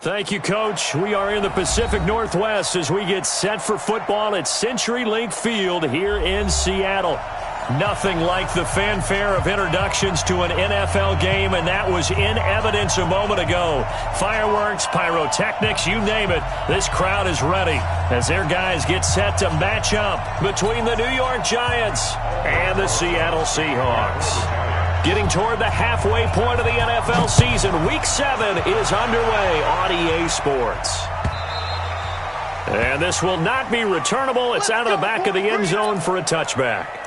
Thank you, Coach. We are in the Pacific Northwest as we get set for football at CenturyLink Field here in Seattle. Nothing like the fanfare of introductions to an NFL game, and that was in evidence a moment ago. Fireworks, pyrotechnics, you name it. This crowd is ready as their guys get set to match up between the New York Giants and the Seattle Seahawks. Getting toward the halfway point of the NFL season, Week 7 is underway on EA Sports. And this will not be returnable. It's out of the back of the end zone for a touchback.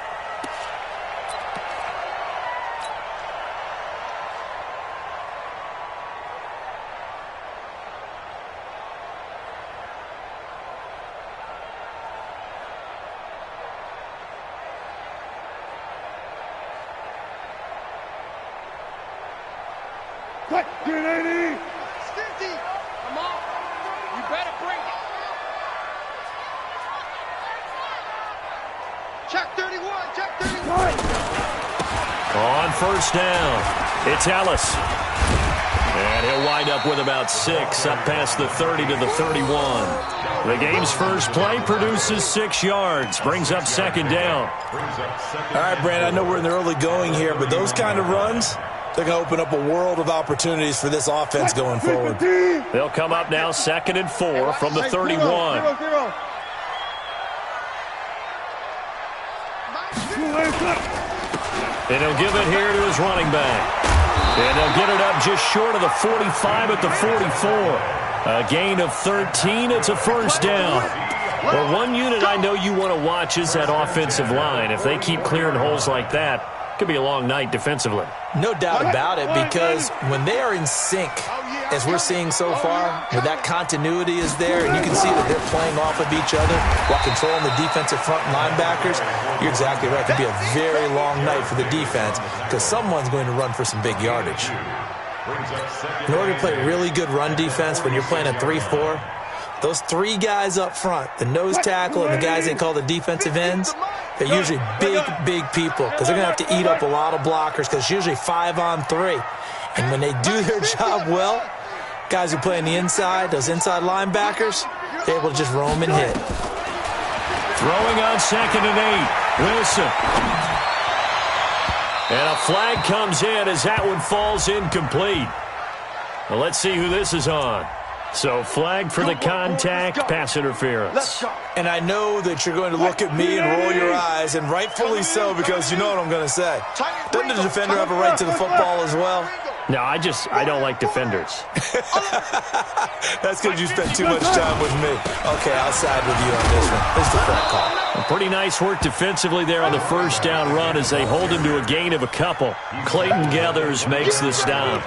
On first down, it's Ellis. And he'll wind up with about 6, up past the 30 to the 31. The game's first play produces 6 yards, brings up second down. All right, Brand, I know we're in the early going here, but those kind of runs, they're going to open up a world of opportunities for this offense going forward. They'll come up now 2nd and 4 from the 31. And he'll give it here to his running back. And they'll get it up just short of the 45 at the 44. A gain of 13. It's a first down. Well, one unit I know you want to watch is that offensive line. If they keep clearing holes like that, it could be a long night defensively. No doubt about it, because when they are in sync, as we're seeing so far, where that continuity is there, and you can see that they're playing off of each other while controlling the defensive front linebackers, you're exactly right. It could be a very long night for the defense because someone's going to run for some big yardage. In order to play really good run defense when you're playing a 3-4, those 3 guys up front, the nose tackle and the guys they call the defensive ends, they're usually big people because they're going to have to eat up a lot of blockers because it's usually 5-on-3. And when they do their job well, guys who play on the inside, those inside linebackers, they're able to just roam and hit. Throwing on 2nd and 8, Wilson. And a flag comes in as that one falls incomplete. Well, let's see who this is on. So flag for the contact, pass interference. And I know that you're going to look at me and roll your eyes, and rightfully so, because you know what I'm going to say. Doesn't the defender have a right to the football as well? No, I don't like defenders. That's because you spent too much time with me. Okay, I'll side with you on this one. It's the correct call. Pretty nice work defensively there on the first down run as they hold him to a gain of a couple. Clayton Gathers makes the stop.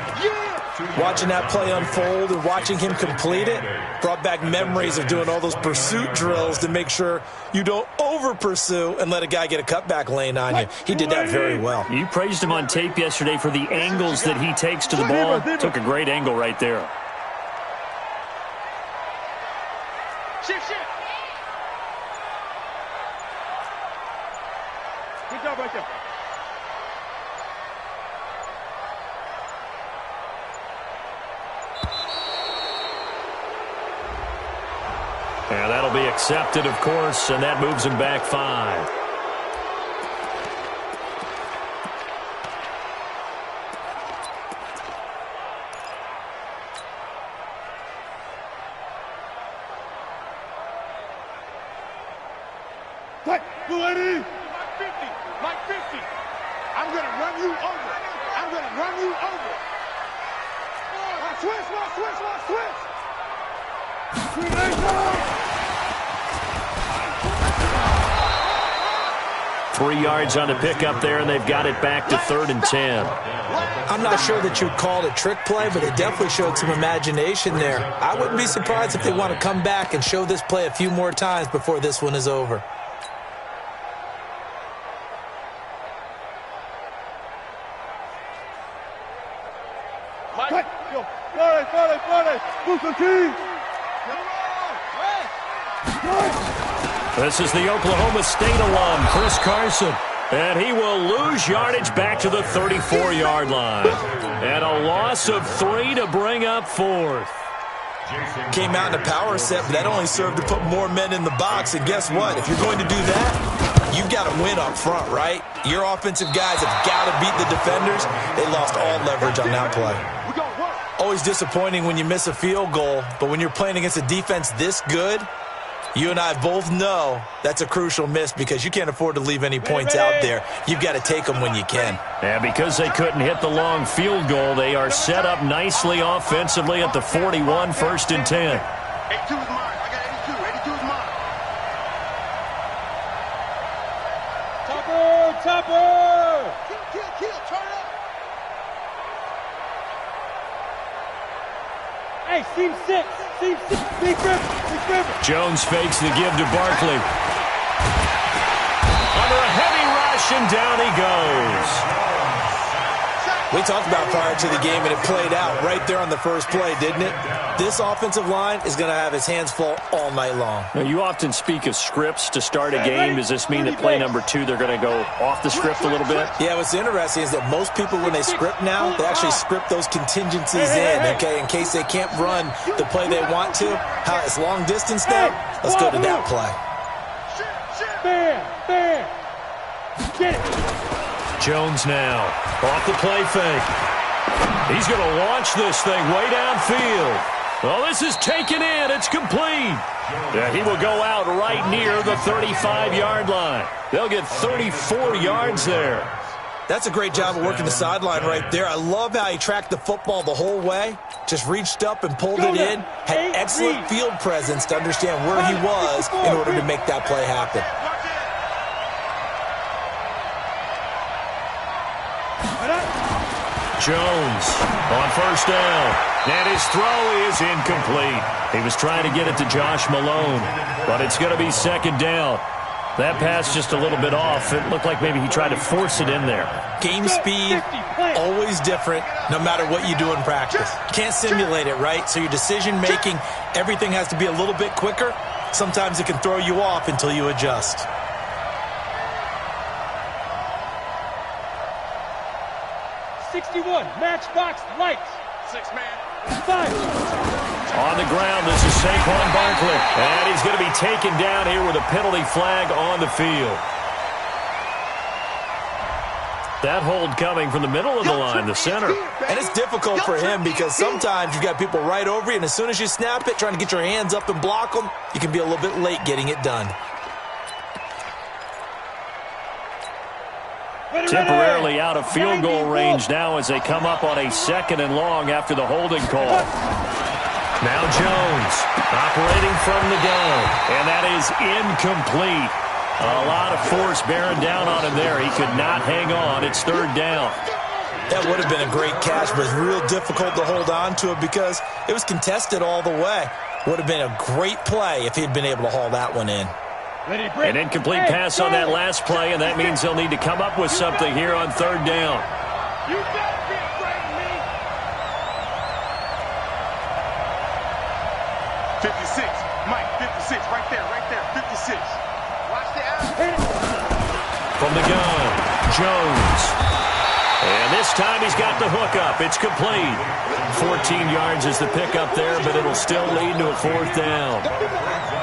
Watching that play unfold and watching him complete it brought back memories of doing all those pursuit drills to make sure you don't over-pursue and let a guy get a cutback lane on you. He did that very well. You praised him on tape yesterday for the angles that he takes to the ball. Took a great angle right there. Good job right there. And that'll be accepted, of course, and that moves him back 5. Hey, lady! Mike 50. I'm going to run you over. I'm going to run you over. Switch. 3 yards on the pickup there, and they've got it back to 3rd and 10. I'm not sure that you'd call it a trick play, but they definitely showed some imagination there. I wouldn't be surprised if they want to come back and show this play a few more times before this one is over. This is the Oklahoma State alum, Chris Carson. And he will lose yardage back to the 34-yard line. And a loss of 3 to bring up 4th. Came out in a power set, but that only served to put more men in the box. And guess what? If you're going to do that, you've got to win up front, right? Your offensive guys have got to beat the defenders. They lost all leverage on that play. Always disappointing when you miss a field goal, but when you're playing against a defense this good, you and I both know that's a crucial miss because you can't afford to leave any points out there. You've got to take them when you can. Yeah, because they couldn't hit the long field goal, they are set up nicely offensively at the 41, 1st and 10. 82 is mine. I got 82. 82 is mine. Topper! Kill. Turn up. Hey, seam 6. Big river. Jones fakes the give to Barkley. Under a heavy rush, and down he goes. We talked about prior to the game, and it played out right there on the first play, didn't it? This offensive line is going to have his hands full all night long. Now, you often speak of scripts to start a game. Does this mean that play number 2, they're going to go off the script a little bit? Yeah, what's interesting is that most people, when they script now, they actually script those contingencies in, okay, in case they can't run the play they want to. How it's long distance now? Let's go to that play. Bam. Get it. Jones now off the play fake. He's going to launch this thing way downfield. Oh, this is taken in. It's complete. Yeah, he will go out right near the 35-yard line. They'll get 34 yards there. That's a great job of working the sideline right there. I love how he tracked the football the whole way. Just reached up and pulled it in. Had excellent field presence to understand where he was in order to make that play happen. Jones on 1st down. And his throw is incomplete. He was trying to get it to Josh Malone, but it's going to be 2nd down. That pass just a little bit off. It looked like maybe he tried to force it in there. Game speed, always different, no matter what you do in practice. Can't simulate it, right? So your decision-making, everything has to be a little bit quicker. Sometimes it can throw you off until you adjust. Matchbox lights. 6-man. 5. On the ground, this is Saquon Barkley. And he's going to be taken down here with a penalty flag on the field. That hold coming from the middle of the line, the center. And it's difficult for him because sometimes you've got people right over you, and as soon as you snap it, trying to get your hands up and block them, you can be a little bit late getting it done. Temporarily out of field goal range now as they come up on a 2nd and long after the holding call. Now Jones operating from the gun, and that is incomplete. A lot of force bearing down on him there. He could not hang on. It's 3rd down. That would have been a great catch, but it's real difficult to hold on to it because it was contested all the way. Would have been a great play if he'd been able to haul that one in. An incomplete pass on that last play, and that means they'll need to come up with something here on 3rd down. You better be afraid of me. 56. Mike, 56. Right there. 56. Watch the out. From the gun, Jones. And this time he's got the hook up. It's complete. 14 yards is the pickup there, but it'll still lead to a 4th down.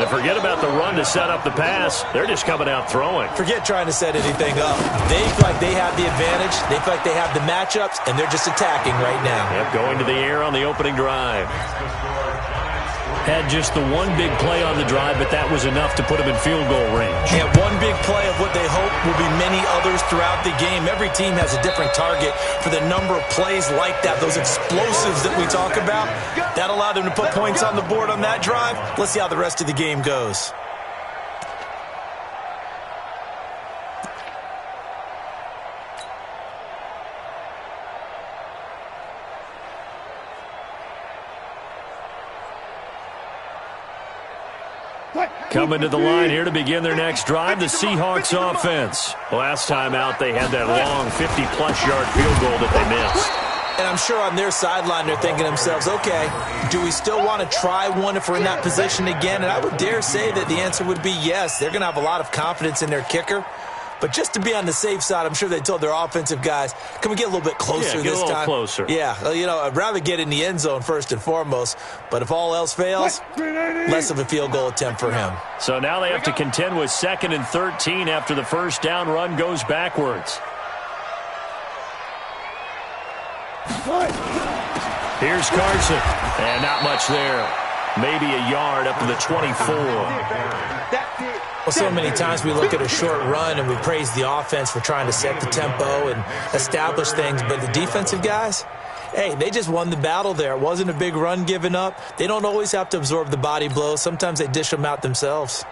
And forget about the run to set up the pass. They're just coming out throwing. Forget trying to set anything up. They feel like they have the advantage. They feel like they have the matchups, and they're just attacking right now. Yep, going to the air on the opening drive. Had just the one big play on the drive, but that was enough to put him in field goal range. And one big play of what they hope will be many others throughout the game. Every team has a different target for the number of plays like that, those explosives that we talk about. That allowed them to put points on the board on that drive. Let's see how the rest of the game goes. Coming to the line here to begin their next drive, the Seahawks offense. Last time out, they had that long 50-plus yard field goal that they missed. And I'm sure on their sideline, they're thinking to themselves, okay, do we still want to try one if we're in that position again? And I would dare say that the answer would be yes. They're going to have a lot of confidence in their kicker. But just to be on the safe side, I'm sure they told their offensive guys, can we get a little bit closer this time? Closer. Yeah, you know, I'd rather get in the end zone first and foremost. But if all else fails, less of a field goal attempt for him. So now they have to contend with 2nd and 13 after the first down run goes backwards. Here's Carson. And not much there. Maybe a yard up to the 24. Well, so many times we look at a short run and we praise the offense for trying to set the tempo and establish things. But the defensive guys, hey, they just won the battle there. It wasn't a big run given up. They don't always have to absorb the body blows. Sometimes they dish them out themselves.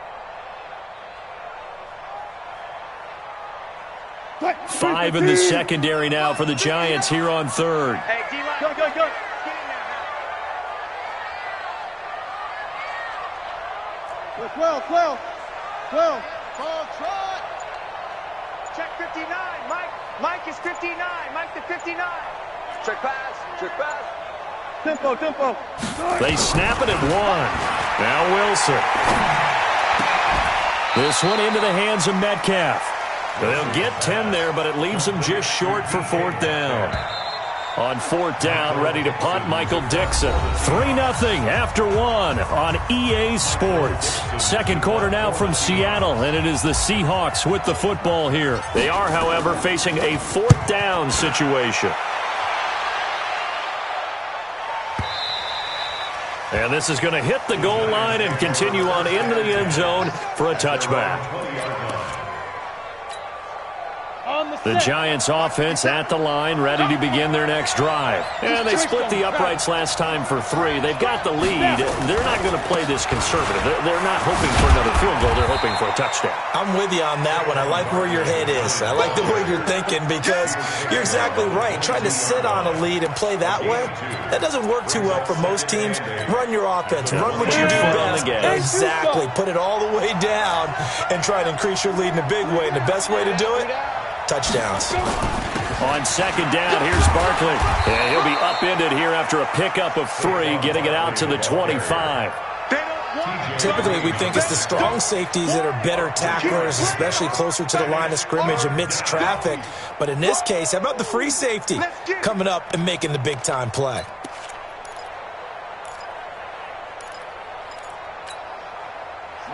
5 in the secondary now for the Giants here on 3rd. Go, go, go. Well, 12. Ball trot. Check 59. Mike is 59. Mike to 59. Check pass. Check pass. Tempo. They snap it at 1. Now Wilson. This one into the hands of Metcalf. They'll get 10 there, but it leaves them just short for 4th down. On 4th down, ready to punt, Michael Dixon. 3-0 after 1 on EA Sports. Second quarter now from Seattle, and it is the Seahawks with the football here. They are, however, facing a 4th down situation. And this is going to hit the goal line and continue on into the end zone for a touchback. The Giants offense at the line, ready to begin their next drive. And they split the uprights last time for 3. They've got the lead. They're not going to play this conservative. They're not hoping for another field goal. They're hoping for a touchdown. I'm with you on that one. I like where your head is. I like the way you're thinking because you're exactly right. Trying to sit on a lead and play that way, that doesn't work too well for most teams. Run your offense. Run what you do best. Exactly. Put it all the way down and try to increase your lead in a big way. And the best way to do it, touchdowns. On 2nd down, here's Barkley. And he'll be upended here after a pickup of 3, getting it out to the 25. Typically, we think it's the strong safeties that are better tacklers, especially closer to the line of scrimmage amidst traffic. But in this case, how about the free safety coming up and making the big-time play?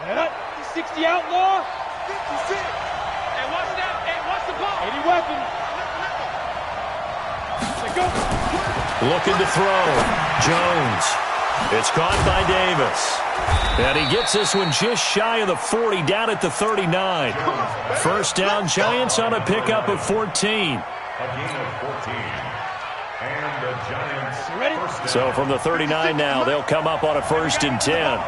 Yeah. 60 outlaw. 56. Any weapon. Go. Looking to throw. Jones. It's caught by Davis. And he gets this one just shy of the 40, down at the 39. First down, Giants on a pickup of 14. So from the 39 now, they'll come up on a 1st and 10.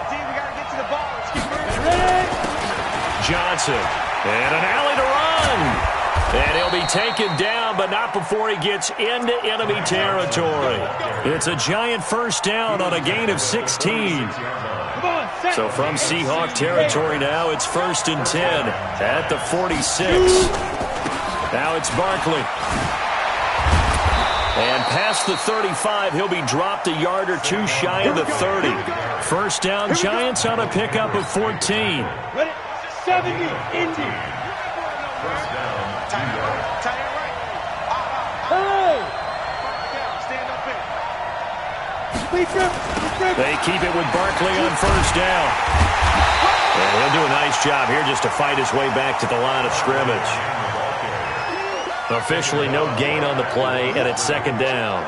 Johnson. And an alley to run. And he'll be taken down, but not before he gets into enemy territory. It's a Giant first down on a gain of 16. So from Seahawk territory now, it's 1st and 10 at the 46. Now it's Barkley. And past the 35, he'll be dropped a yard or 2 shy of the 30. First down, Giants on a pickup of 14. 70, Indy. They keep it with Barkley on 1st down. And he'll do a nice job here just to fight his way back to the line of scrimmage. Officially no gain on the play, and it's 2nd down.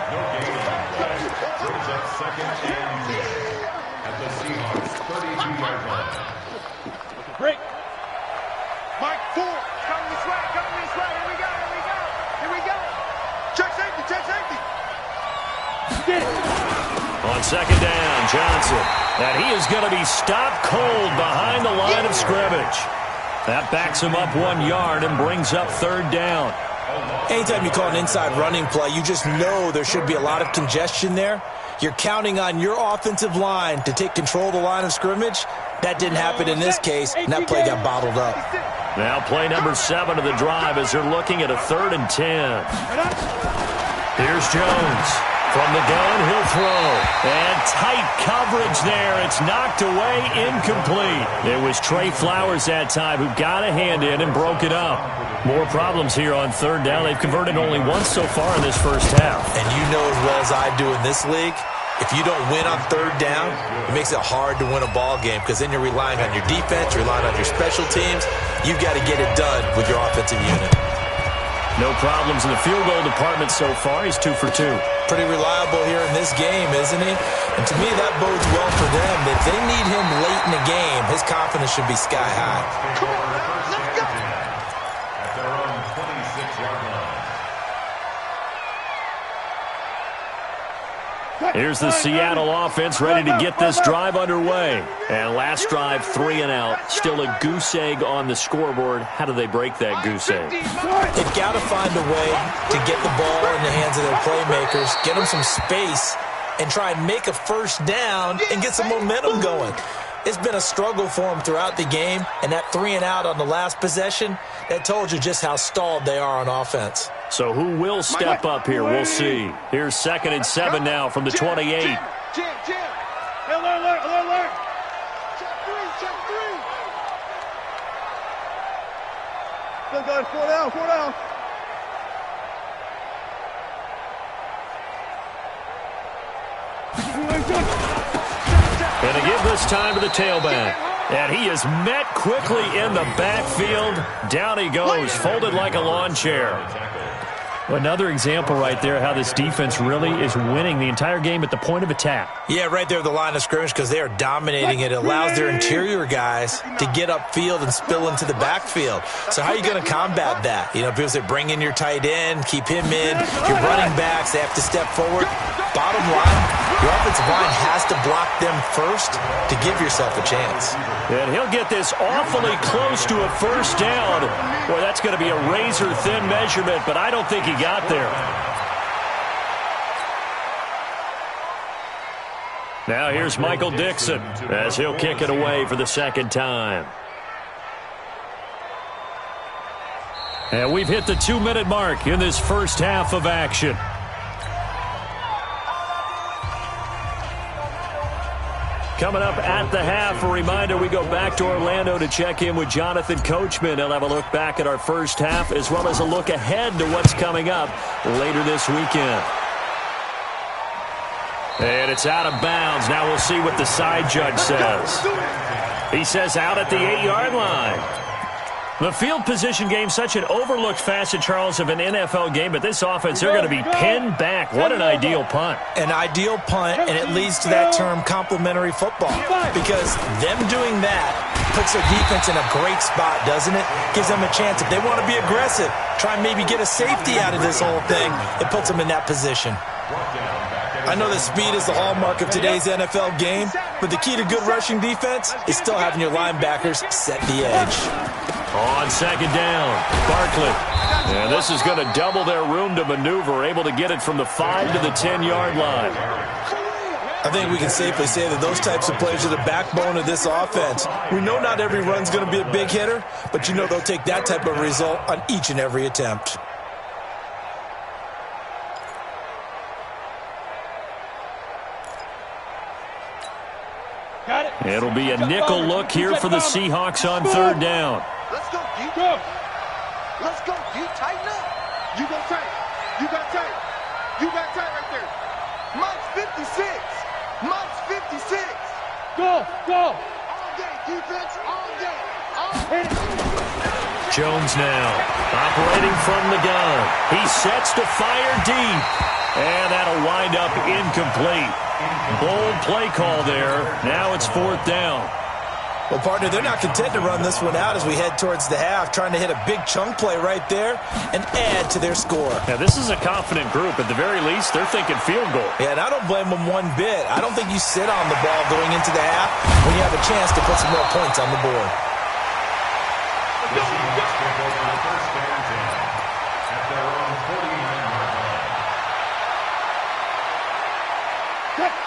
Break. Mike 4. Coming this way. Here we go. Check safety. Get it. On 2nd down, Johnson. And he is going to be stopped cold behind the line of scrimmage. That backs him up 1 yard and brings up 3rd down. Anytime you call an inside running play, you just know there should be a lot of congestion there. You're counting on your offensive line to take control of the line of scrimmage. That didn't happen in this case, and that play got bottled up. Now play number 7 of the drive as they're looking at a 3rd and 10. Here's Jones. From the gun, he'll throw. And tight coverage there. It's knocked away, incomplete. It was Trey Flowers that time who got a hand in and broke it up. More problems here on third down. They've converted only once so far in this first half. And you know as well as I do in this league, if you don't win on third down, it makes it hard to win a ball game because then you're relying on your defense, you're relying on your special teams. You've got to get it done with your offensive unit. No problems in the field goal department so far. He's 2 for 2. Pretty reliable here in this game, isn't he? And to me, that bodes well for them. If they need him late in the game, his confidence should be sky high. Come on, let's go. At their own 26-yard line. Here's the Seattle offense ready to get this drive underway. And last drive, 3 and out. Still a goose egg on the scoreboard. How do they break that goose egg? They've got to find a way to get the ball in the hands of their playmakers, get them some space, and try and make a first down and get some momentum going. It's been a struggle for them throughout the game, and that 3 and out on the last possession, that told you just how stalled they are on offense. So who will step up here? We'll see. Here's 2nd and 7 now from the 28. Jim. Alert. Check 3. Still going 4 down. And to give this time to the tailback. And he is met quickly in the backfield. Down he goes, folded like a lawn chair. Another example right there how this defense really is winning the entire game at the point of attack. Yeah, right there at the line of scrimmage because they are dominating it. It allows their interior guys to get upfield and spill into the backfield. So how are you going to combat that? You know, people say bring in your tight end, keep him in. Your running backs, they have to step forward. Bottom line, your offensive line has to block them first to give yourself a chance. And he'll get this awfully close to a first down. Boy, that's going to be a razor-thin measurement, but I don't think he got there. Now here's Michael Dixon as he'll kick it away for the second time. And we've hit the 2-minute mark in this first half of action. Coming up at the half, a reminder, we go back to Orlando to check in with Jonathan Coachman. He'll have a look back at our first half as well as a look ahead to what's coming up later this weekend. And it's out of bounds. Now we'll see what the side judge says. He says out at the 8-yard line. The field position game, such an overlooked facet, Charles, of an NFL game, but this offense, they're going to be pinned back. What an ideal punt. An ideal punt, and it leads to that term complementary football, because them doing that puts their defense in a great spot, doesn't it? Gives them a chance. If they want to be aggressive, try and maybe get a safety out of this whole thing, it puts them in that position. I know that speed is the hallmark of today's NFL game, but the key to good rushing defense is still having your linebackers set the edge. On second down, Barkley. And this is going to double their room to maneuver, able to get it from the 5 to the 10-yard line. I think we can safely say that those types of plays are the backbone of this offense. We know not every run's going to be a big hitter, but you know they'll take that type of result on each and every attempt. Got it. It'll be a nickel look here for the Seahawks on third down. Let's go, D. Let's go, D. Tighten up. You go tight. You got tight. You got tight right there. Mike's 56. Mike's 56. Go. All day, defense. All day. Jones now operating from the gun. He sets to fire deep. And that'll wind up incomplete. Bold play call there. Now it's fourth down. Well, partner, they're not content to run this one out as we head towards the half, trying to hit a big chunk play right there and add to their score. Now, this is a confident group. At the very least, they're thinking field goal. Yeah, and I don't blame them one bit. I don't think you sit on the ball going into the half when you have a chance to put some more points on the board.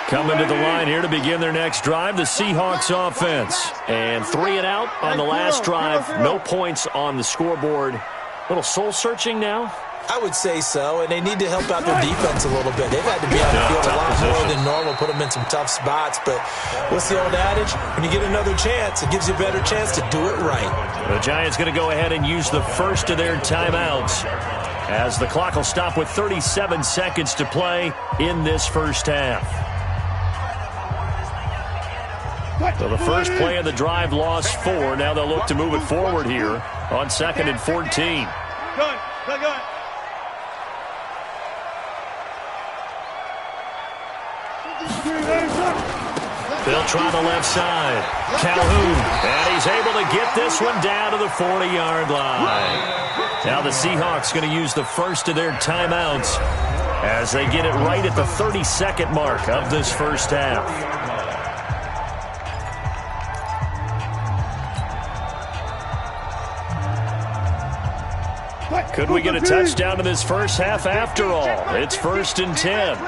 Coming to the line here to begin their next drive, the Seahawks offense. And 3 and out on the last drive. No points on the scoreboard. A little soul-searching now I would say so, and they need to help out their defense a little bit. They've had to be on the field a lot more than normal, put them in some tough spots. But what's the old adage? When you get another chance, it gives you a better chance to do it right. The Giants going to go ahead and use the first of their timeouts, as the clock will stop with 37 seconds to play in this first half. So the first play of the drive lost 4. Now they'll look to move it forward here on 2nd and 14. Gun. They'll try the left side. Calhoun, and he's able to get this one down to the 40-yard line. Now the Seahawks going to use the first of their timeouts as they get it right at the 30-second mark of this first half. Could we get a touchdown in this first half after all? It's 1st and 10.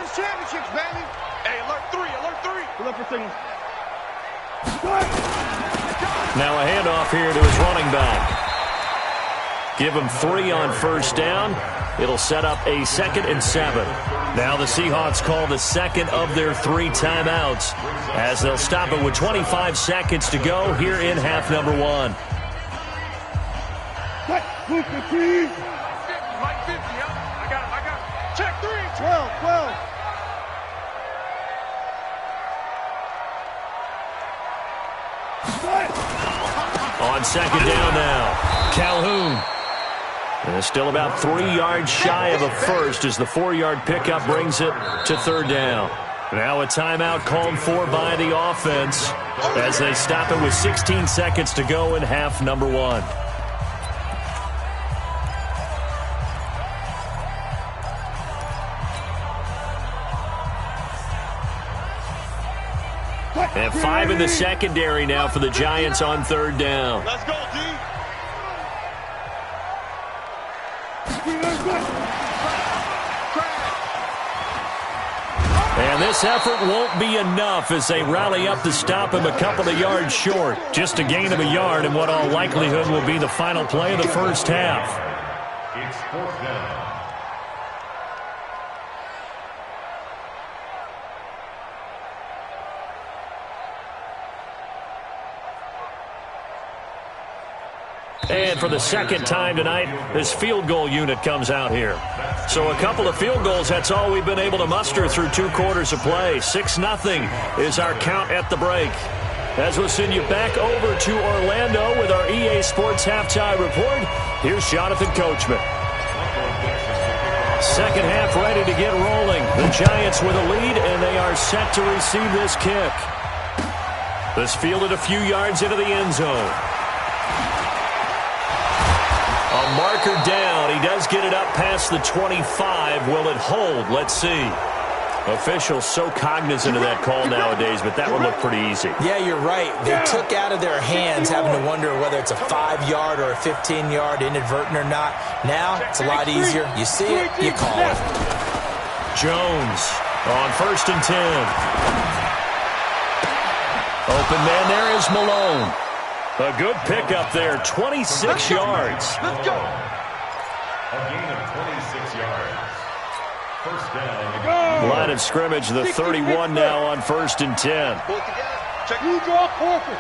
Now a handoff here to his running back. Give him 3 on first down. It'll set up a 2nd and 7. Now the Seahawks call the second of their 3 timeouts as they'll stop it with 25 seconds to go here in half number 1. Mike 50, I got him. Check 3. 12. On second down now, Calhoun. And still about 3 yards shy of a first as the 4-yard pickup brings it to 3rd down. Now a timeout called for by the offense as they stop it with 16 seconds to go in half number 1. And 5 in the secondary now for the Giants on 3rd down. Let's go, D. And this effort won't be enough as they rally up to stop him a couple of yards short. Just a gain of a yard in what all likelihood will be the final play of the first half. It's 4th down. And for the second time tonight, this field goal unit comes out here. So a couple of field goals, that's all we've been able to muster through 2 quarters of play. 6-0 is our count at the break. As we'll send you back over to Orlando with our EA Sports Halftime Report, here's Jonathan Coachman. Second half ready to get rolling. The Giants with a lead, and they are set to receive this kick. This fielded a few yards into the end zone. A marker down. He does get it up past the 25. Will it hold? Let's see. Officials so cognizant of that call nowadays, but that would look pretty easy. Yeah, you're right. They took out of their hands having to wonder whether it's a 5-yard or a 15-yard, inadvertent or not. Now, it's a lot easier. You see it, you call it. Jones on 1st and 10. Open man there is Malone. A good pickup there, 26 yards. Let's go. A gain of 26 yards. 1st down. Line of scrimmage, the 31 now on 1st and 10. Pull it together. Check. You draw Corcoran.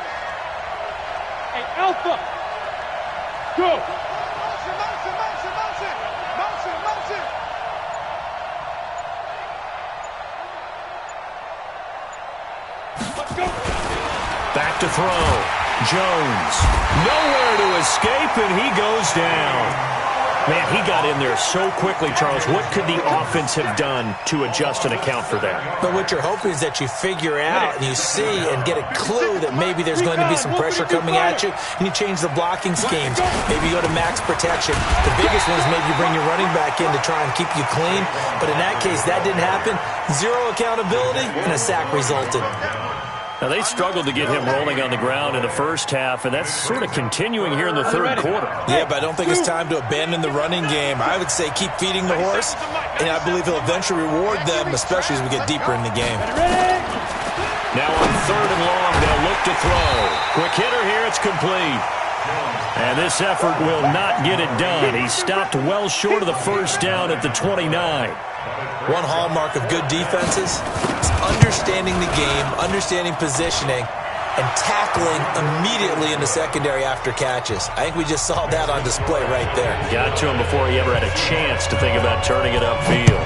Hey, Alpha. Go. Motion. Let's go. Back to throw. Jones. Nowhere to escape, and he goes down. Man, he got in there so quickly, Charles. What could the offense have done to adjust and account for that? But what you're hoping is that you figure out and you see and get a clue that maybe there's going to be some pressure coming at you, and you change the blocking schemes. Maybe you go to max protection. The biggest one is maybe you bring your running back in to try and keep you clean. But in that case, that didn't happen. 0 accountability, and a sack resulted. Now, they struggled to get him rolling on the ground in the first half, and that's sort of continuing here in the 3rd quarter. Yeah, but I don't think it's time to abandon the running game. I would say keep feeding the horse, and I believe he'll eventually reward them, especially as we get deeper in the game. Now on 3rd and long, they'll look to throw. Quick hitter here, it's complete. And this effort will not get it done. He stopped well short of the first down at the 29. One hallmark of good defenses is understanding the game, understanding positioning, and tackling immediately in the secondary after catches. I think we just saw that on display right there. Got to him before he ever had a chance to think about turning it upfield.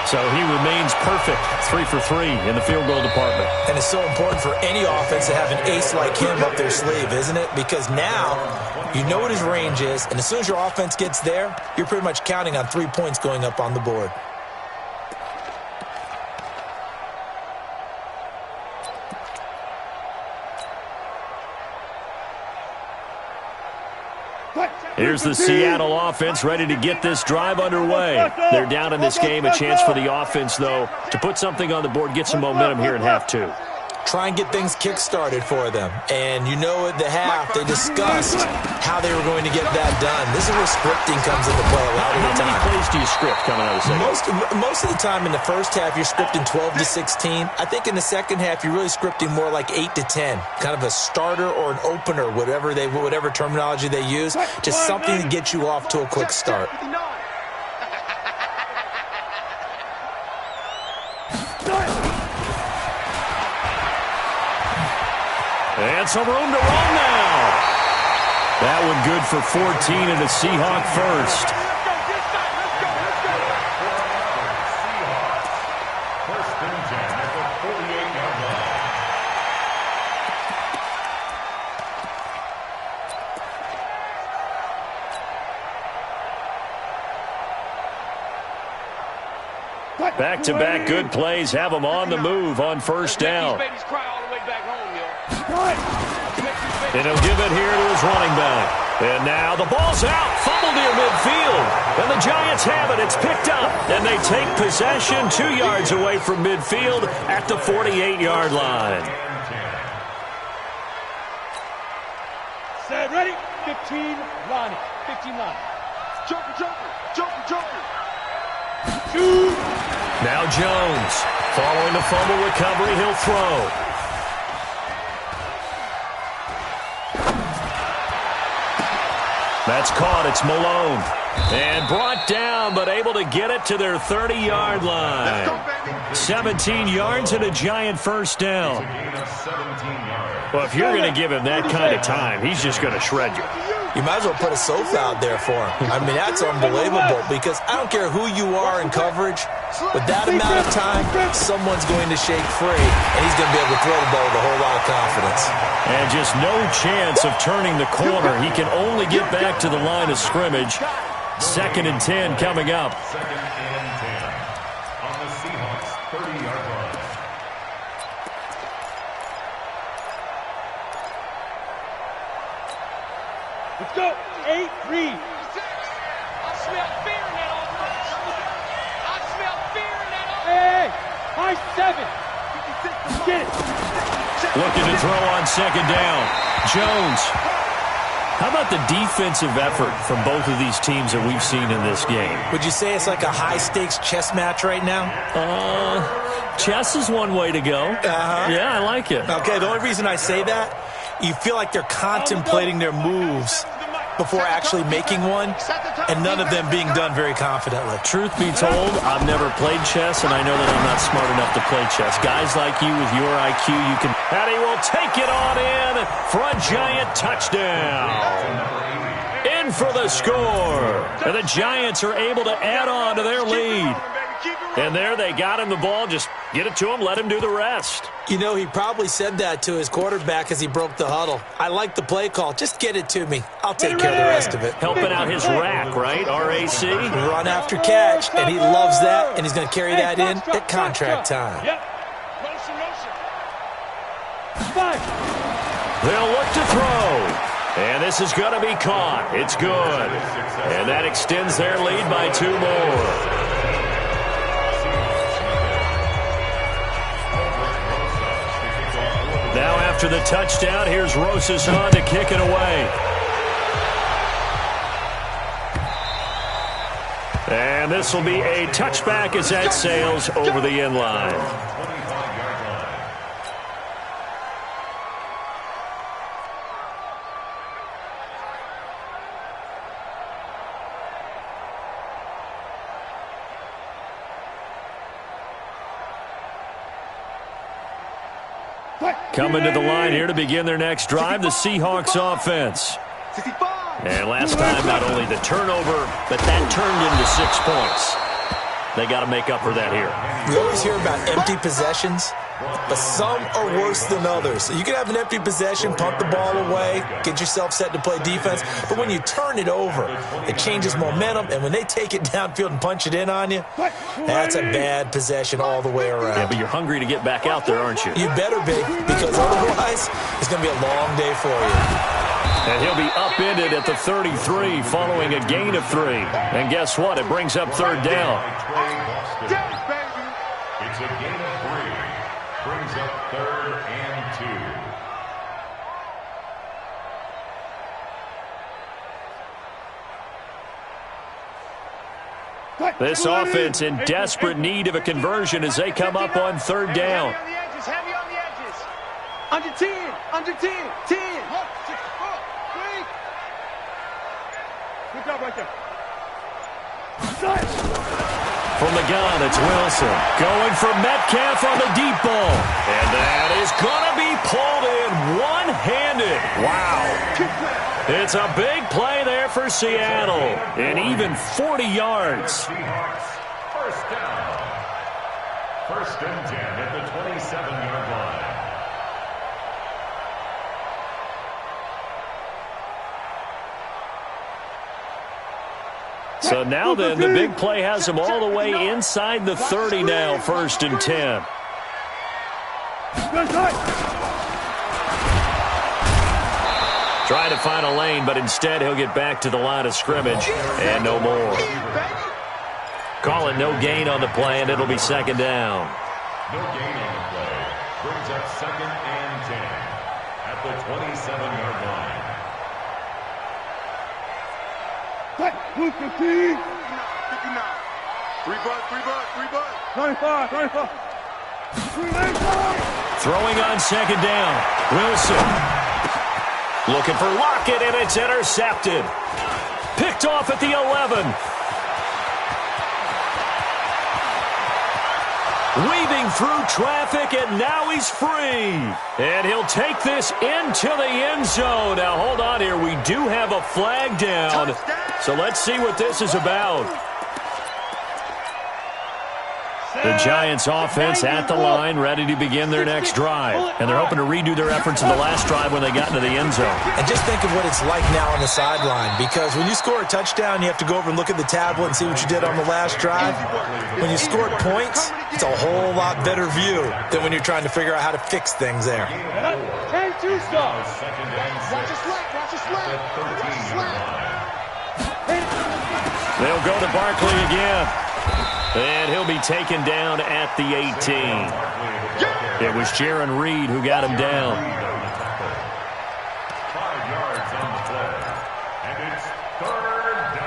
So he remains perfect, 3 for 3 in the field goal department. And it's so important for any offense to have an ace like him up their sleeve, isn't it? Because now you know what his range is, and as soon as your offense gets there, you're pretty much counting on 3 points going up on the board. Here's the Seattle offense ready to get this drive underway. They're down in this game. A chance for the offense, though, to put something on the board, get some momentum here in half two. Try and get things kick-started for them. And you know at the half, they discussed how they were going to get that done. This is where scripting comes into play a lot of the time. How many plays do you script coming out of the second? Most of the time in the first half, you're scripting 12 to 16. I think in the second half, you're really scripting more like 8 to 10. Kind of a starter or an opener, whatever terminology they use. Just something to get you off to a quick start. And some room to run now. That one good for 14 and a Seahawk first. First and 10 at the 48-yard line. Back-to-back good plays have them on the move on first down. And he'll give it here to his running back. And now the ball's out. Fumble near midfield. And the Giants have it. It's picked up. And they take possession 2 yards away from midfield at the 48-yard line. Set, ready? 15 line. 15 line. Joker. Shoot. Now Jones. Following the fumble recovery, he'll throw. That's caught. It's Malone. And brought down, but able to get it to their 30-yard line. 17 yards and a Giant first down. Well, if you're going to give him that kind of time, he's just going to shred you. You might as well put a sofa out there for him. I mean, that's unbelievable because I don't care who you are in coverage. With that amount of time, someone's going to shake free, and he's going to be able to throw the ball with a whole lot of confidence. And just no chance of turning the corner. He can only get back to the line of scrimmage. 2nd and 10 coming up. 2nd and 10 on the Seahawks 30-yard line. Let's go. 8-3. I smell fear in that offense. I smell fear in that offense. Hey, high 7. Get it. Looking to throw on 2nd down. Jones. How about the defensive effort from both of these teams that we've seen in this game? Would you say it's like a high-stakes chess match right now? Chess is one way to go. Yeah, I like it. Okay, the only reason I say that, you feel like they're contemplating their moves before actually making one, and none of them being done very confidently. Truth be told, I've never played chess, and I know that I'm not smart enough to play chess. Guys like you with your IQ, you can... And he will take it on in for a Giant touchdown. In for the score. And the Giants are able to add on to their lead. And there they got him the ball. Just get it to him, let him do the rest. You know, he probably said that to his quarterback as he broke the huddle. I like the play call. Just get it to me. I'll take care of the rest of it. Helping out his rack, right? RAC? Run after catch, and he loves that, and he's going to carry that in at contract time. Yep. Motion. 5. They'll look to throw. And this is going to be caught. It's good. And that extends their lead by 2 more. Now after the touchdown, here's Rosas on to kick it away. And this will be a touchback as that sails over the end line. Coming to the line here to begin their next drive, the Seahawks offense. And last time, not only the turnover, but that turned into 6 points. They got to make up for that here. We always hear about empty possessions, but some are worse than others. So you can have an empty possession, pump the ball away, get yourself set to play defense, but when you turn it over, it changes momentum, and when they take it downfield and punch it in on you, that's a bad possession all the way around. Yeah, but you're hungry to get back out there, aren't you? You better be, because otherwise, it's going to be a long day for you. And he'll be upended at the 33 following a gain of 3. And guess what? It brings up third down. It's a gain of 3. Brings up 3rd and 2. This offense in desperate need of a conversion as they come up on third down. Heavy on the edges. Under 10. Under 10. 10. Good job right there. From the gun, it's Wilson. Going for Metcalf on the deep ball. And that is going to be pulled in one-handed. Wow. It's a big play there for Seattle. And even 40 yards. First down. 1st and 10 at the 27-yard line. So now then, the big play has them all the way inside the 30 now, 1st and 10. Trying to find a lane, but instead he'll get back to the line of scrimmage and no more. Call it no gain on the play, and it'll be 2nd down. No gain on the play. Brings up 2nd and 10 at the 27-yard line. 59. 3 bucks. 95. Throwing on 2nd down. Wilson. Looking for Lockett, and it's intercepted. Picked off at the 11. Weaving through traffic, and now he's free. And he'll take this into the end zone. Now, hold on here. We do have a flag down. So let's see what this is about. The Giants offense at the line, ready to begin their next drive. And they're hoping to redo their efforts in the last drive when they got into the end zone. And just think of what it's like now on the sideline, because when you score a touchdown, you have to go over and look at the tablet and see what you did on the last drive. When you scored points, it's a whole lot better view than when you're trying to figure out how to fix things there. 10-2 stop. Watch your slant. They'll go to Barkley again. And he'll be taken down at the 18. It was Jaron Reed who got him down. 5 yards on the play. And it's 3rd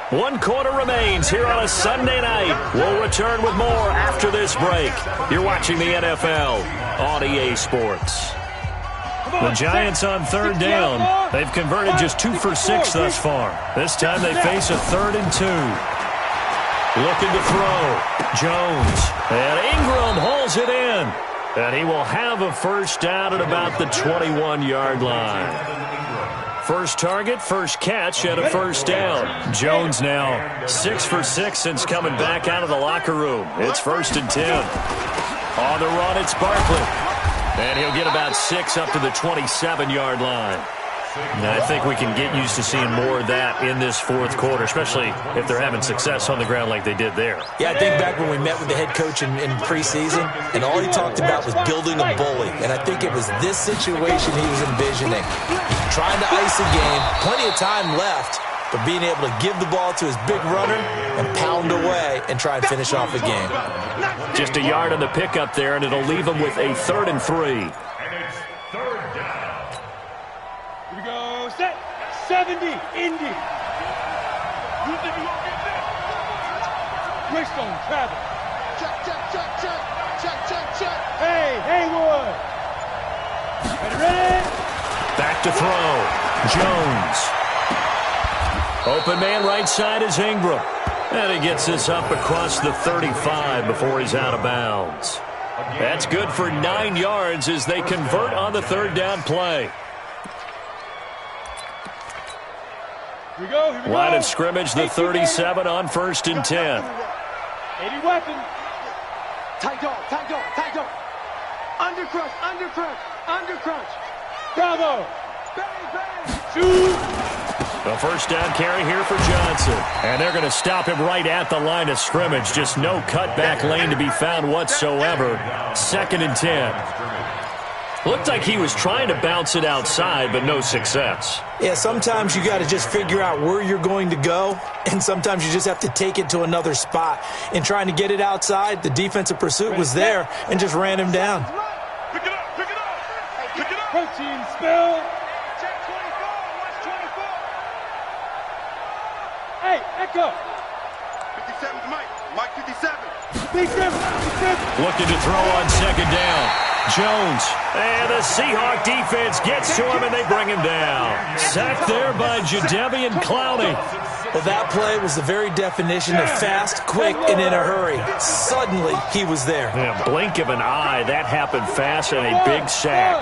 down. 1 quarter remains here on a Sunday night. We'll return with more after this break. You're watching the NFL on EA Sports. The Giants on 3rd down. They've converted just 2 for 6 thus far. This time they face a 3rd and 2. Looking to throw. Jones. And Ingram hauls it in. And he will have a first down at about the 21-yard line. First target, first catch, and a first down. Jones now 6 for 6 since coming back out of the locker room. It's 1st and 10. On the run, it's Barkley. And he'll get about 6 up to the 27-yard line. And I think we can get used to seeing more of that in this 4th quarter, especially if they're having success on the ground like they did there. Yeah, I think back when we met with the head coach in preseason, and all he talked about was building a bully. And I think it was this situation he was envisioning. Trying to ice a game, plenty of time left, but being able to give the ball to his big runner and pound away and try and finish off the game. Just a yard on the pickup there, and it'll leave him with a 3rd and 3. And it's 3rd down. Here we go. Set. 70. Indy. Greystone. Travis. Check. Hey, Haywood. Ready? Back to throw. Jones. Open man right side is Ingram. And he gets this up across the 35 before he's out of bounds. That's good for 9 yards as they convert on the third down play. Here we go. Line of scrimmage, the 37 on 1st and 10. 80 weapon. Tight dog. Under crunch. Bravo. Bang, bang. Shoot. The first down carry here for Johnson. And they're going to stop him right at the line of scrimmage. Just no cutback lane to be found whatsoever. 2nd and 10. Looked like he was trying to bounce it outside, but no success. Yeah, sometimes you got to just figure out where you're going to go, and sometimes you just have to take it to another spot. In trying to get it outside, the defensive pursuit was there and just ran him down. Pick it up. Protein spill. Check 24. Watch 24. Hey, Echo. 57's Mike 57. Big Griff. Looking to throw on 2nd down. Jones, and the Seahawk defense gets to him, and they bring him down. Sacked there by Jadeveon Clowney. Well, that play was the very definition of fast, quick, and in a hurry. Suddenly, he was there. Yeah, blink of an eye, that happened fast, and a big sack.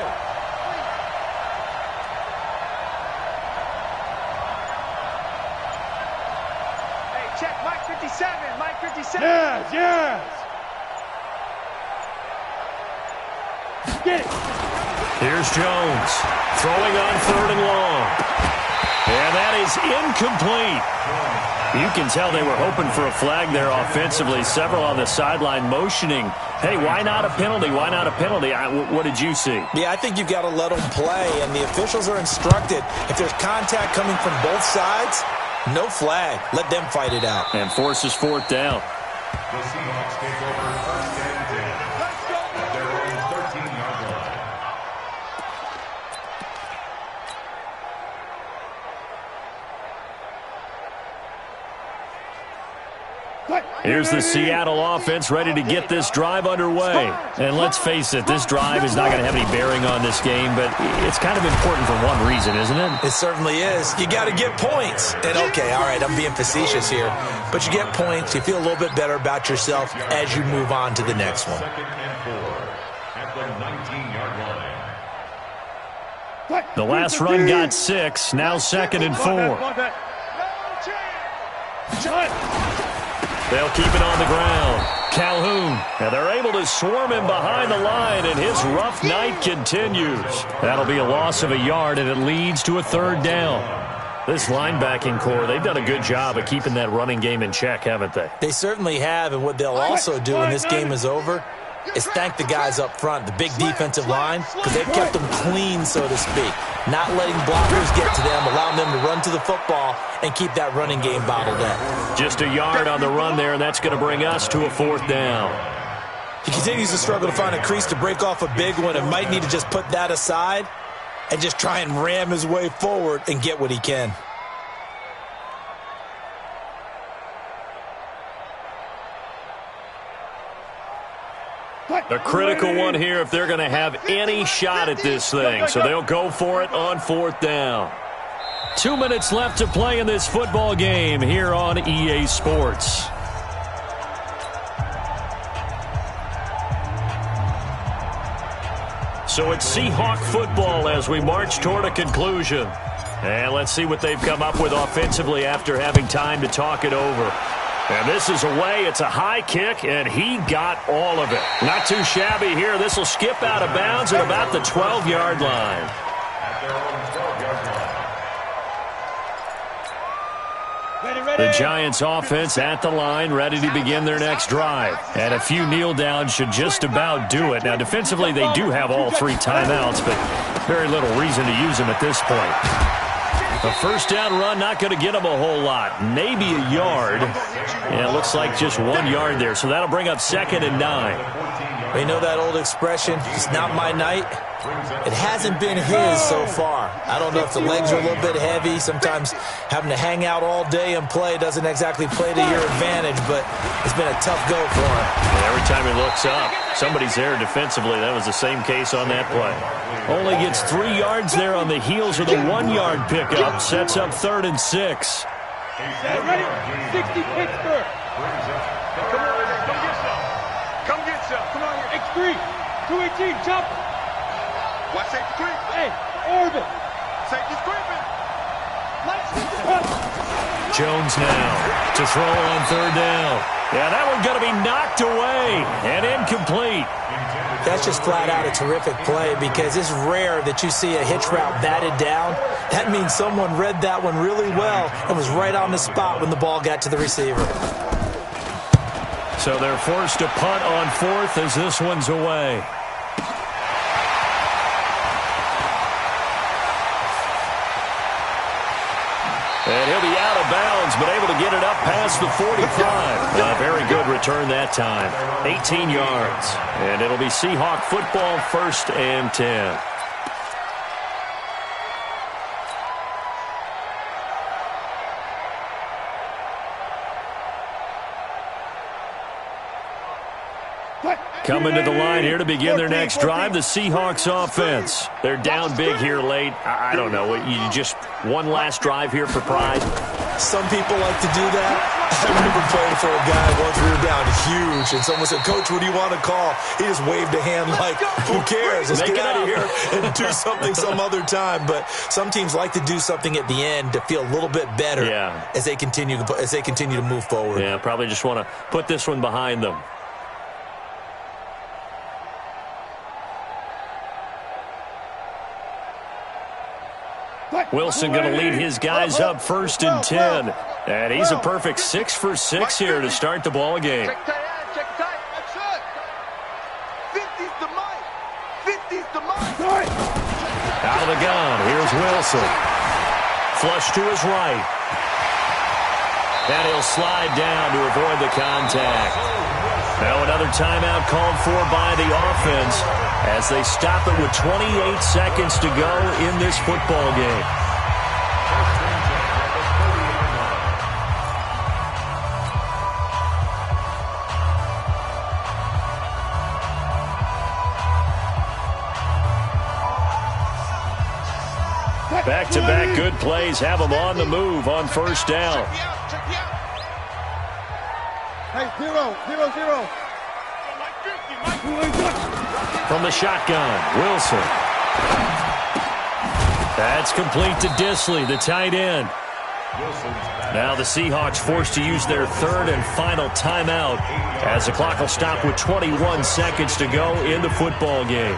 Hey, check Mike 57. Mike 57. Yes. Get it. Here's Jones, throwing on 3rd and long. And that is incomplete. You can tell they were hoping for a flag there offensively. Several on the sideline motioning, hey, why not a penalty? Why not a penalty? What did you see? Yeah, I think you've got to let them play, and the officials are instructed. If there's contact coming from both sides, no flag. Let them fight it out. And forces 4th down. The Seahawks take over 1st and 10 at their own 13-yard line. Here's the Seattle offense ready to get this drive underway. And let's face it, this drive is not going to have any bearing on this game, but it's kind of important for one reason, isn't it? It certainly is. You got to get points. And okay, all right, I'm being facetious here, but you get points. You feel a little bit better about yourself as you move on to the next one. 2nd and 4 at the 19-yard line. The last run got 6, now 2nd and 4. They'll keep it on the ground. Calhoun. And they're able to swarm him behind the line, and his rough night continues. That'll be a loss of a yard, and it leads to a 3rd down. This linebacking core, they've done a good job of keeping that running game in check, haven't they? They certainly have, and what they'll also do when this game is over is thank the guys up front, the big defensive line, because they've kept them clean, so to speak. Not letting blockers get to them, allowing them to run to the football and keep that running game bottled up. Just a yard on the run there, and that's going to bring us to a 4th down. He continues to struggle to find a crease to break off a big one and might need to just put that aside and just try and ram his way forward and get what he can. The critical one here if they're going to have any shot at this thing. So they'll go for it on 4th down. 2 minutes left to play in this football game here on EA Sports. So it's Seahawk football as we march toward a conclusion. And let's see what they've come up with offensively after having time to talk it over. And this is away. It's a high kick, and he got all of it. Not too shabby here. This will skip out of bounds at about the 12-yard line. At their own 12-yard line. The Giants offense at the line, ready to begin their next drive. And a few kneel downs should just about do it. Now, defensively, they do have all 3 timeouts, but very little reason to use them at this point. A first down run, not going to get them a whole lot. Maybe a yard. Yeah, it looks like just 1 yard there. So that'll bring up 2nd and 9. You know that old expression, it's not my night? It hasn't been his so far. I don't know if the legs are a little bit heavy. Sometimes having to hang out all day and play doesn't exactly play to your advantage, but it's been a tough go for him. And every time he looks up, somebody's there defensively. That was the same case on that play. Only gets 3 yards there on the heels of the 1-yard pickup. Sets up 3rd and 6. Ready? 60 Pittsburgh. Come get some. Come on here. X3. 218, jump. Watch safety creep. Hey, orbit. Safety's creeping. Jones now to throw on third down. Yeah, that one's going to be knocked away and incomplete. That's just flat out a terrific play because it's rare that you see a hitch route batted down. That means someone read that one really well and was right on the spot when the ball got to the receiver. So they're forced to punt on fourth as this one's away. And he'll be out of bounds, but able to get it up past the 45. A very good return that time. 18 yards. And it'll be Seahawk football, 1st and 10. Coming to the line here to begin their next drive, the Seahawks offense. They're down big here late. I don't know. You just one last drive here for pride? Some people like to do that. I remember playing for a guy once we were down huge, and someone said, "Coach, what do you want to call?" He just waved a hand like, who cares? Let's get out of here and do something some other time. But some teams like to do something at the end to feel a little bit better as they continue to move forward. Yeah, probably just want to put this one behind them. Wilson going to lead his guys up 1st and 10. And he's a perfect 6 for 6 here to start the ball game. Check tight. 50's the mic. 50's the mic. Out of the gun. Here's Wilson. Flush to his right. And he'll slide down to avoid the contact. Now another timeout called for by the offense as they stop it with 28 seconds to go in this football game. Back-to-back good plays have them on the move on 1st down. Hey, 0. From the shotgun, Wilson. That's complete to Disley, the tight end. Now the Seahawks forced to use their 3rd and final timeout as the clock will stop with 21 seconds to go in the football game.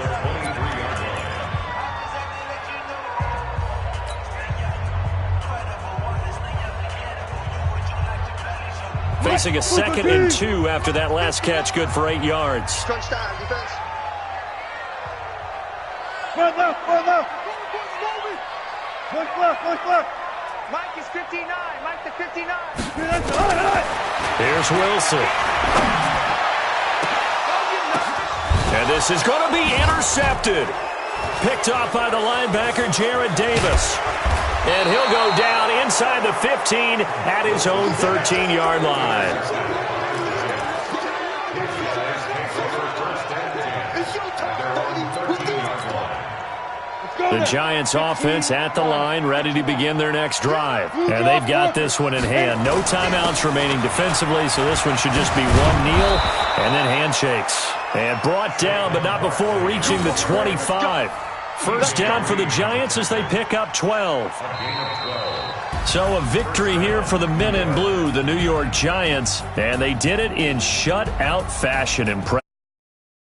Facing a 2nd and 2 after that last catch, good for 8 yards. Crunch time, defense. Push left. Push left. Mike is 59. Mike the 59. Here's Wilson. And this is going to be intercepted. Picked off by the linebacker, Jared Davis. And he'll go down inside the 15 at his own 13-yard line. The Giants offense at the line, ready to begin their next drive. And they've got this one in hand. No timeouts remaining defensively, so this one should just be one kneel and then handshakes. And brought down, but not before reaching the 25. 1st down for the Giants as they pick up 12. So a victory here for the men in blue, the New York Giants. And they did it in shutout fashion.